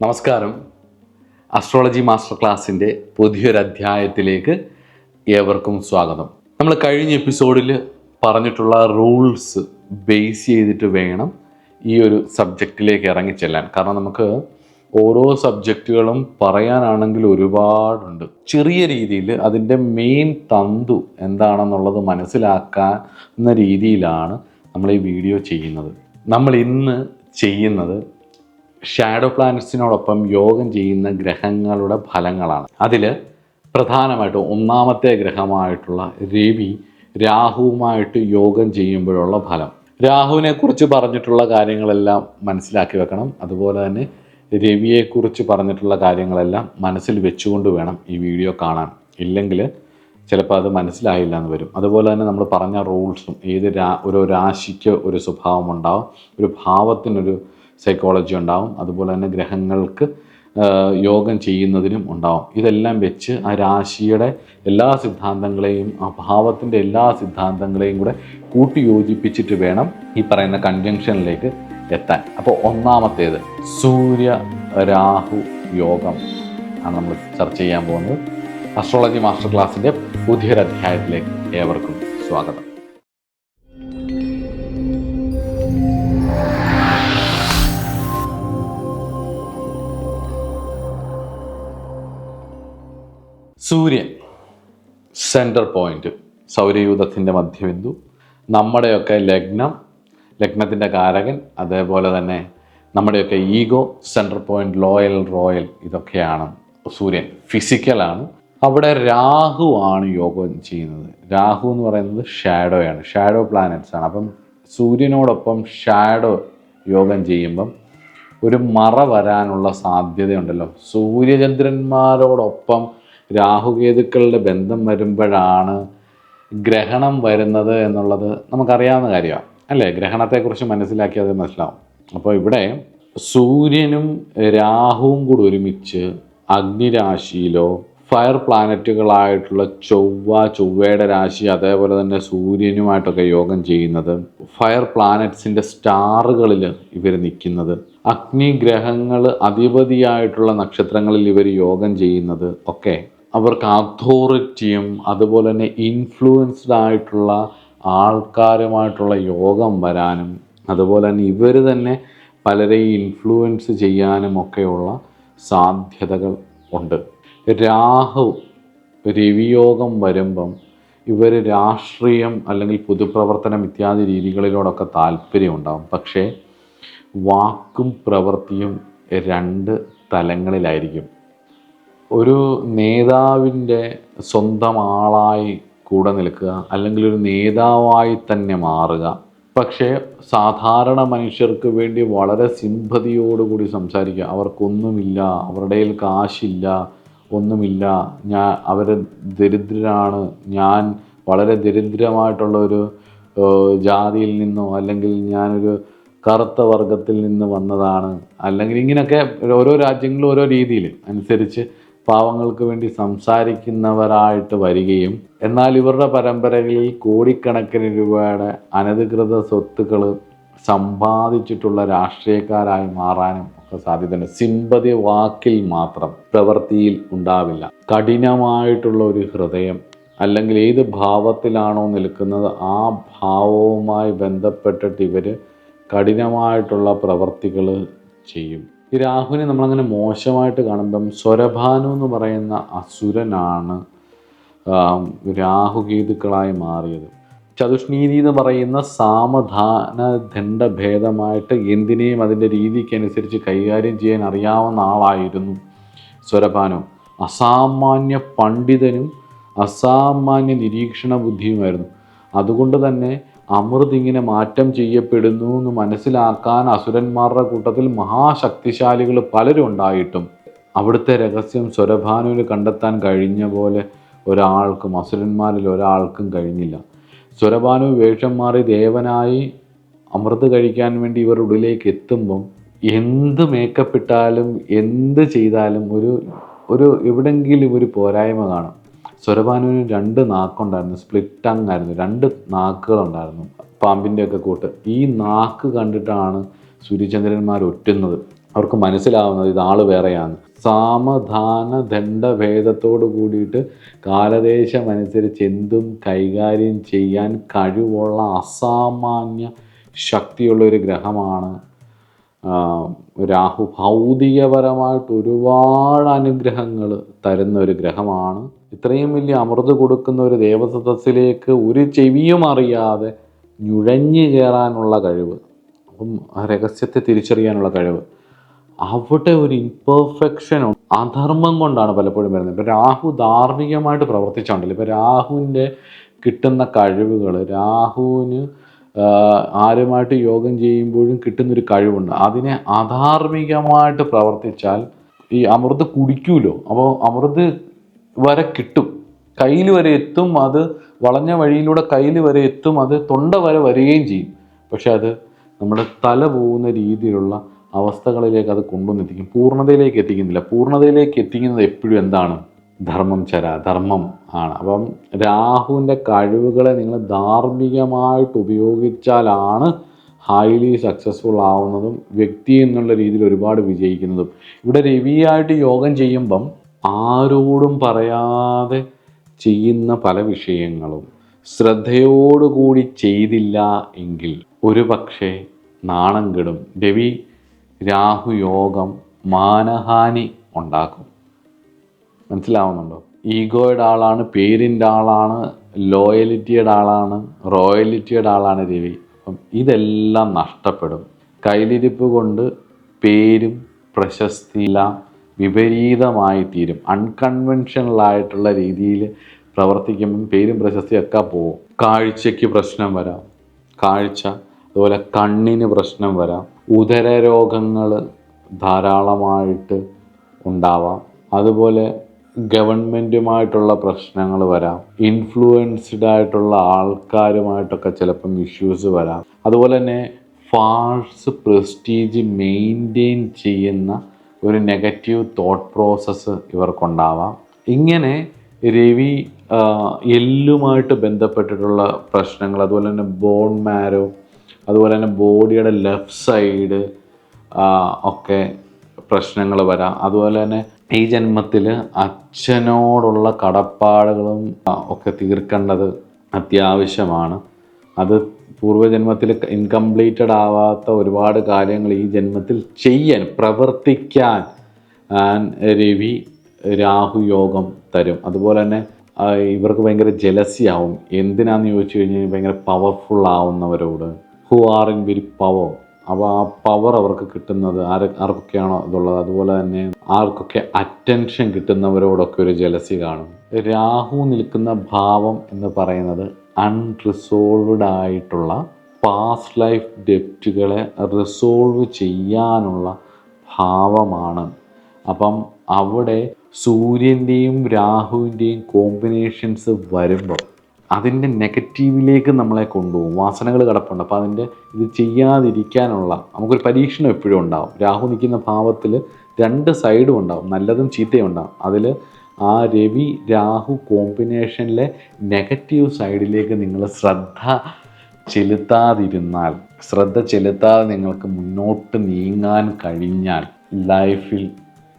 നമസ്കാരം. Astrology master ക്ലാസ്സിൻ്റെ പുതിയൊരധ്യായത്തിലേക്ക് ഏവർക്കും സ്വാഗതം. നമ്മൾ കഴിഞ്ഞ എപ്പിസോഡിൽ പറഞ്ഞിട്ടുള്ള റൂൾസ് ബേസ് ചെയ്തിട്ട് വേണം ഈ ഒരു സബ്ജക്റ്റിലേക്ക് ഇറങ്ങിച്ചെല്ലാൻ. കാരണം നമുക്ക് ഓരോ സബ്ജക്റ്റുകളും പറയാനാണെങ്കിൽ ഒരുപാടുണ്ട്. ചെറിയ രീതിയിൽ അതിൻ്റെ മെയിൻ തന്തു എന്താണെന്നുള്ളത് മനസ്സിലാക്കാവുന്ന രീതിയിലാണ് നമ്മൾ ഈ വീഡിയോ ചെയ്യുന്നത്. നമ്മൾ ഇന്ന് ചെയ്യുന്നത് ഷാഡോ പ്ലാനറ്റ്സിനോടൊപ്പം യോഗം ചെയ്യുന്ന ഗ്രഹങ്ങളുടെ ഫലങ്ങളാണ്. അതിൽ പ്രധാനമായിട്ടും ഒന്നാമത്തെ ഗ്രഹമായിട്ടുള്ള രവി രാഹുവുമായിട്ട് യോഗം ചെയ്യുമ്പോഴുള്ള ഫലം. രാഹുവിനെ കുറിച്ച് പറഞ്ഞിട്ടുള്ള കാര്യങ്ങളെല്ലാം മനസ്സിലാക്കി വെക്കണം. അതുപോലെ തന്നെ രവിയെക്കുറിച്ച് പറഞ്ഞിട്ടുള്ള കാര്യങ്ങളെല്ലാം മനസ്സിൽ വെച്ചുകൊണ്ട് വേണം ഈ വീഡിയോ കാണാൻ. ഇല്ലെങ്കിൽ ചിലപ്പോൾ അത് മനസ്സിലായില്ല എന്ന് വരും. അതുപോലെ തന്നെ നമ്മൾ പറഞ്ഞ റൂൾസും ഓരോ രാശിക്ക് ഒരു സ്വഭാവം ഉണ്ടാവും, ഒരു ഭാവത്തിനൊരു സൈക്കോളജി ഉണ്ടാവും, അതുപോലെ തന്നെ ഗ്രഹങ്ങൾക്ക് യോഗം ചെയ്യുന്നതിനും ഉണ്ടാവും. ഇതെല്ലാം വെച്ച് ആ രാശിയുടെ എല്ലാ സിദ്ധാന്തങ്ങളെയും ആ ഭാവത്തിൻ്റെ എല്ലാ സിദ്ധാന്തങ്ങളെയും കൂടെ കൂട്ടി യോജിപ്പിച്ചിട്ട് വേണം ഈ പറയുന്ന കൺജങ്ഷനിലേക്ക് എത്താൻ. അപ്പോൾ ഒന്നാമത്തേത് സൂര്യ രാഹു യോഗം ആണ് നമ്മൾ ചർച്ച ചെയ്യാൻ പോകുന്നത്. അസ്ട്രോളജി മാസ്റ്റർ ക്ലാസ്സിൻ്റെ പുതിയൊരധ്യായത്തിലേക്ക് ഏവർക്കും സ്വാഗതം. സൂര്യൻ സെൻറ്റർ പോയിന്റ്, സൗരയൂഥത്തിൻ്റെ മധ്യബിന്ദു, നമ്മുടെയൊക്കെ ലഗ്നത്തിൻ്റെ കാരകൻ, അതേപോലെ തന്നെ നമ്മുടെയൊക്കെ ഈഗോ സെൻറ്റർ പോയിന്റ്, റോയൽ ഇതൊക്കെയാണ് സൂര്യൻ. ഫിസിക്കലാണ്. അവിടെ രാഹു ആണ് യോഗം ചെയ്യുന്നത്. രാഹു എന്ന് പറയുന്നത് ഷാഡോ പ്ലാനറ്റ്സ് ആണ്. അപ്പം സൂര്യനോടൊപ്പം ഷാഡോ യോഗം ചെയ്യുമ്പം ഒരു മറ വരാനുള്ള സാധ്യതയുണ്ടല്ലോ. സൂര്യചന്ദ്രന്മാരോടൊപ്പം രാഹുകേതുക്കളുടെ ബന്ധം വരുമ്പോഴാണ് ഗ്രഹണം വരുന്നത് എന്നുള്ളത് നമുക്കറിയാവുന്ന കാര്യമാണ് അല്ലേ? ഗ്രഹണത്തെക്കുറിച്ച് മനസ്സിലാക്കിയത് മനസ്സിലാവും. അപ്പോൾ ഇവിടെ സൂര്യനും രാഹുവും കൂടി ഒരുമിച്ച് അഗ്നിരാശിയിലോ ഫയർ പ്ലാനറ്റുകളായിട്ടുള്ള ചൊവ്വയുടെ രാശി, അതേപോലെ തന്നെ സൂര്യനുമായിട്ടൊക്കെ യോഗം ചെയ്യുന്നത്, ഫയർ പ്ലാനറ്റ്സിൻ്റെ സ്റ്റാറുകളിൽ ഇവർ നിൽക്കുന്നത്, അഗ്നിഗ്രഹങ്ങൾ അധിപതിയായിട്ടുള്ള നക്ഷത്രങ്ങളിൽ ഇവർ യോഗം ചെയ്യുന്നത് ഒക്കെ അവർക്ക് അതോറിറ്റിയും അതുപോലെ തന്നെ ഇൻഫ്ലുവൻസ്ഡ് ആയിട്ടുള്ള ആൾക്കാരുമായിട്ടുള്ള യോഗം വരാനും, അതുപോലെ തന്നെ ഇവർ തന്നെ പലരെയും ഇൻഫ്ലുവൻസ് ചെയ്യാനും ഒക്കെയുള്ള സാധ്യതകൾ ഉണ്ട്. രാഹു രവിയോഗം വരുമ്പം ഇവർ രാഷ്ട്രീയം അല്ലെങ്കിൽ പൊതുപ്രവർത്തനം ഇത്യാദി രീതികളിലോടൊക്കെ താല്പര്യം ഉണ്ടാകും. പക്ഷേ വാക്കും പ്രവൃത്തിയും രണ്ട് തലങ്ങളിലായിരിക്കും. ഒരു നേതാവിൻ്റെ സ്വന്തം ആളായി കൂടെ നിൽക്കുക, അല്ലെങ്കിൽ ഒരു നേതാവായി തന്നെ മാറുക. പക്ഷേ സാധാരണ മനുഷ്യർക്ക് വേണ്ടി വളരെ സിമ്പതിയോടുകൂടി സംസാരിക്കുക. അവർക്കൊന്നുമില്ല, അവരുടെ കയ്യിൽ കാശില്ല, ഒന്നുമില്ല, അവർ ദരിദ്രരാണ്, ഞാൻ വളരെ ദരിദ്രമായിട്ടുള്ളൊരു ജാതിയിൽ നിന്നോ അല്ലെങ്കിൽ ഞാനൊരു കറുത്ത വർഗത്തിൽ നിന്ന് വന്നതാണ്, അല്ലെങ്കിൽ ഇങ്ങനെയൊക്കെ ഓരോ രാജ്യങ്ങളും ഓരോ രീതിയിൽ അനുസരിച്ച് പാവങ്ങൾക്ക് വേണ്ടി സംസാരിക്കുന്നവരായിട്ട് വരികയും, എന്നാൽ ഇവരുടെ പരമ്പരകളിൽ കോടിക്കണക്കിന് രൂപയുടെ അനധികൃത സ്വത്തുക്കൾ സമ്പാദിച്ചിട്ടുള്ള രാഷ്ട്രീയക്കാരായി മാറാനും ഒക്കെ സാധ്യതയുണ്ട്. സിമ്പതി വാക്കിൽ മാത്രം, പ്രവൃത്തിയിൽ ഉണ്ടാവില്ല. കഠിനമായിട്ടുള്ള ഒരു ഹൃദയം, അല്ലെങ്കിൽ ഏത് ഭാവത്തിലാണോ നിൽക്കുന്നത് ആ ഭാവവുമായി ബന്ധപ്പെട്ടിട്ട് ഇവർ കഠിനമായിട്ടുള്ള പ്രവർത്തികൾ ചെയ്യും. ഈ രാഹുവിനെ നമ്മളങ്ങനെ മോശമായിട്ട് കാണുമ്പം സ്വരഭാനു എന്ന് പറയുന്ന അസുരനാണ് രാഹുകേതുക്കളായി മാറിയത്. ചതുഷ്നീതി എന്ന് പറയുന്ന സാമധാന ദണ്ഡഭേദമായിട്ട് എന്തിനേയും അതിൻ്റെ രീതിക്കനുസരിച്ച് കൈകാര്യം ചെയ്യാൻ അറിയാവുന്ന ആളായിരുന്നു സ്വരഭാനു. അസാമാന്യ പണ്ഡിതനും അസാമാന്യ നിരീക്ഷണ ബുദ്ധിയുമായിരുന്നു. അതുകൊണ്ട് തന്നെ അമൃത് ഇങ്ങനെ മാറ്റം ചെയ്യപ്പെടുന്നു എന്ന് മനസ്സിലാക്കാൻ അസുരന്മാരുടെ കൂട്ടത്തിൽ മഹാശക്തിശാലികൾ പലരും ഉണ്ടായിട്ടും അവിടുത്തെ രഹസ്യം സ്വരഭാനുവിന് കണ്ടെത്താൻ കഴിഞ്ഞ പോലെ ഒരാൾക്കും, അസുരന്മാരിൽ ഒരാൾക്കും കഴിഞ്ഞില്ല. സ്വരഭാനു വേഷം മാറി ദേവനായി അമൃത് കഴിക്കാൻ വേണ്ടി ഇവരുടെ ഉള്ളിലേക്ക് എത്തുമ്പം എന്ത് മേക്കപ്പ് ഇട്ടാലും എന്ത് ചെയ്താലും ഒരു എവിടെങ്കിലും ഒരു പോരായ്മ കാണും. സ്വരഭാനുവിന് 2 നാക്കുണ്ടായിരുന്നു, സ്പ്ലിറ്റ് ടങ് ആയിരുന്നു, 2 നാക്കുകളുണ്ടായിരുന്നു, പാമ്പിൻ്റെ ഒക്കെ കൂട്ട്. ഈ നാക്ക് കണ്ടിട്ടാണ് സൂര്യചന്ദ്രന്മാർ ഒറ്റുന്നത്. അവർക്ക് മനസ്സിലാവുന്നത് ഇത് ആള് വേറെയാണ്. സാമധാന ദണ്ഡഭേദത്തോട് കൂടിയിട്ട് കാലദേശമനുസരിച്ച് എന്തും കൈകാര്യം ചെയ്യാൻ കഴിവുള്ള അസാമാന്യ ശക്തിയുള്ള ഒരു ഗ്രഹമാണ് രാഹു. ഭൗതികപരമായിട്ട് ഒരുപാട് അനുഗ്രഹങ്ങൾ തരുന്ന ഒരു ഗ്രഹമാണ്. ഇത്രയും വലിയ അമൃത് കൊടുക്കുന്ന ഒരു ദേവസദസ്സിലേക്ക് ഒരു ചെവിയും അറിയാതെ നുഴഞ്ഞു കയറാനുള്ള കഴിവ്, അപ്പം ആ രഹസ്യത്തെ തിരിച്ചറിയാനുള്ള കഴിവ്, അവിടെ ഒരു ഇംപെർഫെക്ഷൻ അധർമ്മം കൊണ്ടാണ് പലപ്പോഴും വരുന്നത്. ഇപ്പം രാഹു ധാർമ്മികമായിട്ട് പ്രവർത്തിച്ചുകൊണ്ടല്ലോ. ഇപ്പം രാഹുവിൻ്റെ കിട്ടുന്ന കഴിവുകൾ, രാഹുവിന് ആരുമായിട്ട് യോഗം ചെയ്യുമ്പോഴും കിട്ടുന്നൊരു കഴിവുണ്ട്. അതിനെ അധാർമികമായിട്ട് പ്രവർത്തിച്ചാൽ ഈ അമൃത് കുടിക്കൂലോ, അപ്പോൾ അമൃത് വരെ കിട്ടും, കയ്യിൽ വരെ എത്തും, അത് വളഞ്ഞ വഴിയിലൂടെ കയ്യിൽ വരെ എത്തും, അത് തൊണ്ട വരെ വരികയും ചെയ്യും. പക്ഷെ അത് നമ്മുടെ തല പോകുന്ന രീതിയിലുള്ള അവസ്ഥകളിലേക്ക് അത് കൊണ്ടുവന്നെത്തിക്കും, പൂർണ്ണതയിലേക്ക് എത്തിക്കുന്നില്ല. പൂർണ്ണതയിലേക്ക് എത്തിക്കുന്നത് എപ്പോഴും എന്താണ്? ധർമ്മം ധർമ്മം ആണ്. അപ്പം രാഹുവിൻ്റെ കഴിവുകളെ നിങ്ങൾ ധാർമ്മികമായിട്ട് ഉപയോഗിച്ചാലാണ് ഹൈലി സക്സസ്ഫുൾ ആവുന്നതും വ്യക്തി എന്നുള്ള രീതിയിൽ ഒരുപാട് വിജയിക്കുന്നതും. ഇവിടെ രവിയായിട്ട് യോഗം ചെയ്യുമ്പം ആരോടും പറയാതെ ചെയ്യുന്ന പല വിഷയങ്ങളും ശ്രദ്ധയോടുകൂടി ചെയ്തില്ല എങ്കിൽ ഒരു പക്ഷേ നാണം കെടും. രവി രാഹു യോഗം മാനഹാനി ഉണ്ടാക്കും. മനസ്സിലാവുന്നുണ്ടോ? ഈഗോയുടെ ആളാണ്, പേരിൻ്റെ ആളാണ്, ലോയലിറ്റിയുടെ ആളാണ്, റോയലിറ്റിയുടെ ആളാണ് രവി. അപ്പം ഇതെല്ലാം നഷ്ടപ്പെടും. കയ്യിലിരിപ്പ് കൊണ്ട് പേരും പ്രശസ്തിയെല്ലാം വിപരീതമായി തീരും. അൺകൺവെൻഷനലായിട്ടുള്ള രീതിയിൽ പ്രവർത്തിക്കുമ്പം പേരും പ്രശസ്തിയൊക്കെ പോകും. കാഴ്ചയ്ക്ക് പ്രശ്നം വരാം, കാഴ്ച. അതുപോലെ കണ്ണിന് പ്രശ്നം വരാം. ഉദരരോഗങ്ങൾ ധാരാളമായിട്ട് ഉണ്ടാവാം. അതുപോലെ ഗവൺമെൻറ്റുമായിട്ടുള്ള പ്രശ്നങ്ങൾ വരാം. ഇൻഫ്ലുവൻസ്ഡ് ആയിട്ടുള്ള ആൾക്കാരുമായിട്ടൊക്കെ ചിലപ്പം ഇഷ്യൂസ് വരാം. അതുപോലെ തന്നെ ഫാൾസ് പ്രസ്റ്റീജ് മെയിൻറ്റെയിൻ ചെയ്യുന്ന ഒരു നെഗറ്റീവ് തോട്ട് പ്രോസസ്സ് ഇവർക്കുണ്ടാവാം. ഇങ്ങനെ രവി എല്ലുമായിട്ട് ബന്ധപ്പെട്ടിട്ടുള്ള പ്രശ്നങ്ങൾ, അതുപോലെ തന്നെ ബോൺ മാരോ, അതുപോലെ തന്നെ ബോഡിയുടെ ലെഫ്റ്റ് സൈഡ് ഒക്കെ പ്രശ്നങ്ങൾ വരാം. അതുപോലെ തന്നെ ഈ ജന്മത്തിൽ അച്ഛനോടുള്ള കടപ്പാടുകളും ഒക്കെ തീർക്കേണ്ടത് അത്യാവശ്യമാണ്. അത് പൂർവ്വജന്മത്തിൽ ഇൻകംപ്ലീറ്റഡ് ആവാത്ത ഒരുപാട് കാര്യങ്ങൾ ഈ ജന്മത്തിൽ ചെയ്യാൻ, പ്രവർത്തിക്കാൻ രവി രാഹു യോഗം തരും. അതുപോലെ തന്നെ ഇവർക്ക് ഭയങ്കര ജലസി ആവും. എന്തിനാന്ന് ചോദിച്ചു കഴിഞ്ഞാൽ ഭയങ്കര പവർഫുൾ ആവുന്നവരോട്, who are in very power. അപ്പോൾ ആ പവർ അവർക്ക് കിട്ടുന്നത് ആർക്കൊക്കെയാണോ ഇതുള്ളത്, അതുപോലെ തന്നെ ആർക്കൊക്കെ അറ്റൻഷൻ കിട്ടുന്നവരോടൊക്കെ ഒരു ജലസി കാണും. രാഹു നിൽക്കുന്ന ഭാവം എന്ന് പറയുന്നത് അൺറിസോൾവ്ഡ് ആയിട്ടുള്ള പാസ്റ്റ് ലൈഫ് ഡെപ്റ്റുകളെ റിസോൾവ് ചെയ്യാനുള്ള ഭാവമാണ്. അപ്പം അവിടെ സൂര്യൻ്റെയും രാഹുവിൻ്റെയും കോമ്പിനേഷൻസ് വരുമ്പോൾ അതിൻ്റെ നെഗറ്റീവിലേക്ക് നമ്മളെ കൊണ്ടുപോകും. വാസനകൾ കിടപ്പുണ്ട്. അപ്പോൾ അതിൻ്റെ ഇത് ചെയ്യാതിരിക്കാനുള്ള നമുക്കൊരു പരീക്ഷണം എപ്പോഴും ഉണ്ടാവും. രാഹു നിൽക്കുന്ന ഭാവത്തിൽ രണ്ട് സൈഡും ഉണ്ടാവും, നല്ലതും ചീത്തയും ഉണ്ടാവും. അതിൽ ആ രവി രാഹു കോമ്പിനേഷനിലെ നെഗറ്റീവ് സൈഡിലേക്ക് നിങ്ങൾ ശ്രദ്ധ ചെലുത്താതെ നിങ്ങൾക്ക് മുന്നോട്ട് നീങ്ങാൻ കഴിഞ്ഞാൽ ലൈഫിൽ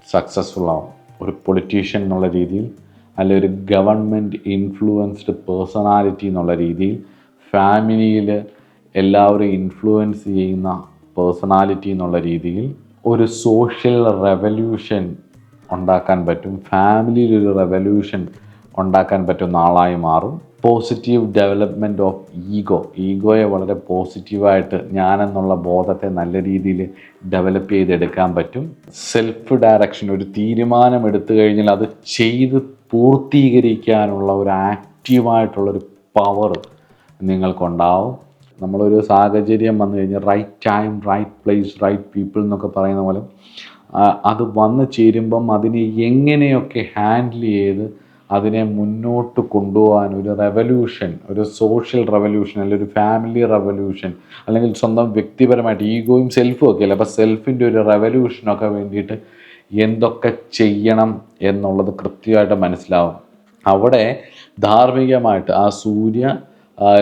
സക്സസ്ഫുൾ ആവും. ഒരു പൊളിറ്റീഷ്യൻ എന്നുള്ള രീതിയിൽ, അല്ലെ ഒരു ഗവൺമെൻറ് ഇൻഫ്ലുവൻസ്ഡ് പേഴ്സണാലിറ്റി എന്നുള്ള രീതിയിൽ, ഫാമിലിയിൽ എല്ലാവരും ഇൻഫ്ലുവൻസ് ചെയ്യുന്ന പേഴ്സണാലിറ്റി എന്നുള്ള രീതിയിൽ ഒരു സോഷ്യൽ റെവല്യൂഷൻ ഉണ്ടാക്കാൻ പറ്റും. ഫാമിലിയിലൊരു റെവല്യൂഷൻ ഉണ്ടാക്കാൻ പറ്റുന്ന ആളായി മാറും. പോസിറ്റീവ് ഡെവലപ്മെൻറ്റ് ഓഫ് ഈഗോയെ വളരെ പോസിറ്റീവായിട്ട് ഞാനെന്നുള്ള ബോധത്തെ നല്ല രീതിയിൽ ഡെവലപ്പ് ചെയ്തെടുക്കാൻ പറ്റും. സെൽഫ് ഡയറക്ഷൻ, ഒരു തീരുമാനം എടുത്തു കഴിഞ്ഞാൽ അത് ചെയ്ത് പൂർത്തീകരിക്കാനുള്ള ഒരു ആക്റ്റീവായിട്ടുള്ളൊരു പവർ നിങ്ങൾക്കുണ്ടാവും. നമ്മളൊരു സാഹചര്യം വന്നു കഴിഞ്ഞാൽ right time, right place, right people എന്നൊക്കെ പറയുന്ന പോലെ അത് വന്നു ചേരുമ്പം അതിനെ എങ്ങനെയൊക്കെ ഹാൻഡിൽ ചെയ്ത് അതിനെ മുന്നോട്ട് കൊണ്ടുപോകാൻ ഒരു റെവല്യൂഷൻ, ഒരു സോഷ്യൽ റെവല്യൂഷൻ, അല്ലെങ്കിൽ ഒരു ഫാമിലി റെവല്യൂഷൻ, അല്ലെങ്കിൽ സ്വന്തം വ്യക്തിപരമായിട്ട് ഈഗോയും സെൽഫും ഒക്കെ അല്ലേ, അപ്പോൾ സെൽഫിൻ്റെ ഒരു റെവല്യൂഷനൊക്കെ വേണ്ടിയിട്ട് എന്തൊക്കെ ചെയ്യണം എന്നുള്ളത് കൃത്യമായിട്ട് മനസ്സിലാവും. അവിടെ ധാർമ്മികമായിട്ട് ആ സൂര്യ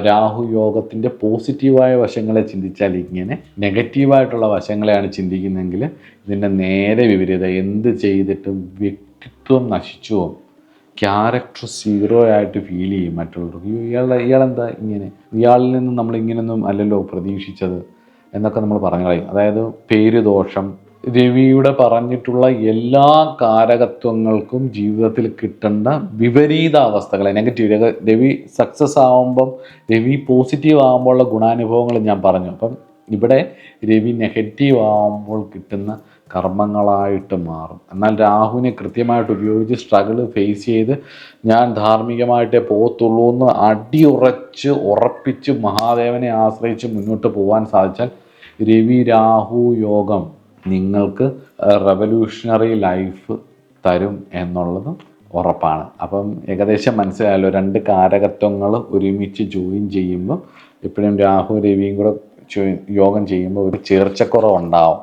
രാഹു യോഗത്തിൻ്റെ പോസിറ്റീവായ വശങ്ങളെ ചിന്തിച്ചാൽ ഇങ്ങനെ, നെഗറ്റീവായിട്ടുള്ള വശങ്ങളെയാണ് ചിന്തിക്കുന്നതെങ്കിൽ ഇതിൻ്റെ നേരെ വിപരീതം. എന്ത് ചെയ്തിട്ടും വ്യക്തിത്വം നശിച്ചു പോകും, ക്യാരക്ടർ സീറോ ആയിട്ട് ഫീൽ ചെയ്യും മറ്റുള്ളവർക്ക്. ഇയാളെന്താ ഇങ്ങനെ, ഇയാളിൽ നിന്ന് നമ്മൾ ഇങ്ങനെയൊന്നും അല്ലല്ലോ പ്രതീക്ഷിച്ചത് എന്നൊക്കെ നമ്മൾ പറഞ്ഞു കളയും. അതായത് പേര് ദോഷം. രവിയുടെ പറഞ്ഞിട്ടുള്ള എല്ലാ കാരകത്വങ്ങൾക്കും ജീവിതത്തിൽ കിട്ടേണ്ട വിപരീതാവസ്ഥകളെ, നെഗറ്റീവ്. രവി സക്സസ് ആവുമ്പം, രവി പോസിറ്റീവ് ആകുമ്പോഴുള്ള ഗുണാനുഭവങ്ങൾ ഞാൻ പറഞ്ഞു. അപ്പം ഇവിടെ രവി നെഗറ്റീവ് ആകുമ്പോൾ കിട്ടുന്ന കർമ്മങ്ങളായിട്ട് മാറും. എന്നാൽ രാഹുവിനെ കൃത്യമായിട്ട് ഉപയോഗിച്ച് സ്ട്രഗിൾ ഫേസ് ചെയ്ത് ഞാൻ ധാർമ്മികമായിട്ടേ പോകത്തുള്ളൂ എന്ന് ഉറപ്പിച്ച് മഹാദേവനെ ആശ്രയിച്ച് മുന്നോട്ട് പോകാൻ സാധിച്ചാൽ രവി രാഹു യോഗം നിങ്ങൾക്ക് റെവല്യൂഷണറി ലൈഫ് തരും എന്നുള്ളതും ഉറപ്പാണ്. അപ്പം ഏകദേശം മനസ്സിലായല്ലോ, 2 കാരകത്വങ്ങൾ ഒരുമിച്ച് ജോയിൻ ചെയ്യുമ്പോൾ, എപ്പോഴും രാഹു രവിയും കൂടെ യോഗം ചെയ്യുമ്പോൾ ഒരു ചേർച്ചക്കുറവുണ്ടാവും.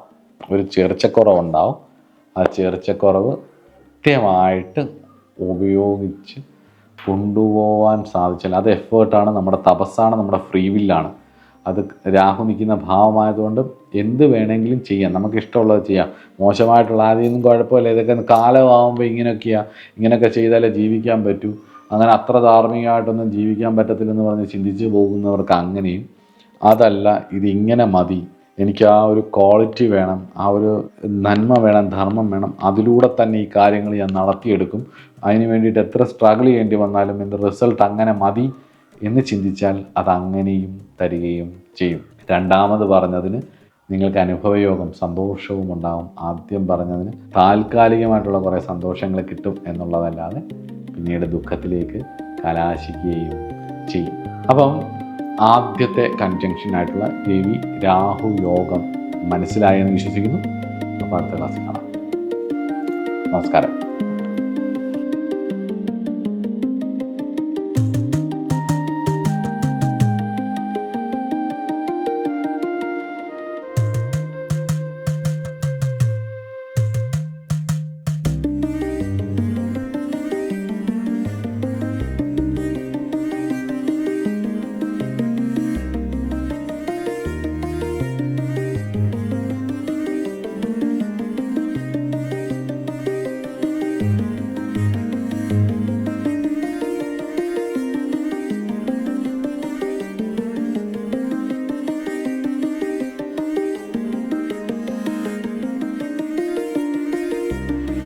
ആ ചേർച്ചക്കുറവ് കൃത്യമായിട്ട് ഉപയോഗിച്ച് കൊണ്ടുപോകാൻ സാധിച്ചാൽ അത് എഫേർട്ടാണ്, നമ്മുടെ തപസ്സാണ്, നമ്മുടെ ഫ്രീ വില്ലാണ്. അത് രാഹു നിൽക്കുന്ന ഭാവമായതുകൊണ്ട് എന്ത് വേണമെങ്കിലും ചെയ്യാം, നമുക്ക് ഇഷ്ടമുള്ളത് ചെയ്യാം. മോശമായിട്ടുള്ള ആദ്യമൊന്നും കുഴപ്പമില്ല, ഇതൊക്കെ കാലമാകുമ്പോൾ ഇങ്ങനെയൊക്കെ ചെയ്താലേ ജീവിക്കാൻ പറ്റൂ, അങ്ങനെ അത്ര ധാർമ്മികമായിട്ടൊന്നും ജീവിക്കാൻ പറ്റത്തില്ലെന്ന് പറഞ്ഞ് ചിന്തിച്ച് പോകുന്നവർക്ക് അങ്ങനെയും. അതല്ല, ഇതിങ്ങനെ മതി, എനിക്ക് ആ ഒരു ക്വാളിറ്റി വേണം, ആ ഒരു നന്മ വേണം, ധർമ്മം വേണം, അതിലൂടെ തന്നെ ഈ കാര്യങ്ങൾ ഞാൻ നടത്തിയെടുക്കും, അതിന് വേണ്ടിയിട്ട് എത്ര സ്ട്രഗിൾ ചെയ്യേണ്ടി വന്നാലും എൻ്റെ റിസൾട്ട് അങ്ങനെ മതി എന്ന് ചിന്തിച്ചാൽ അതങ്ങനെയും തരികയും ചെയ്യും. രണ്ടാമത് പറഞ്ഞതിന് നിങ്ങൾക്ക് അനുഭവയോഗം, സന്തോഷവും ഉണ്ടാകും. ആദ്യം പറഞ്ഞതിന് താൽക്കാലികമായിട്ടുള്ള കുറേ സന്തോഷങ്ങൾ കിട്ടും എന്നുള്ളതല്ലാതെ പിന്നീട് ദുഃഖത്തിലേക്ക് കലാശിക്കുകയും ചെയ്യും. അപ്പം ആദ്യത്തെ കൺജങ്ഷനായിട്ടുള്ള രവി രാഹു യോഗം മനസ്സിലായെന്ന് വിശ്വസിക്കുന്നു. അപ്പോൾ അടുത്ത ക്ലാസ്സിൽ കാണാം. നമസ്കാരം.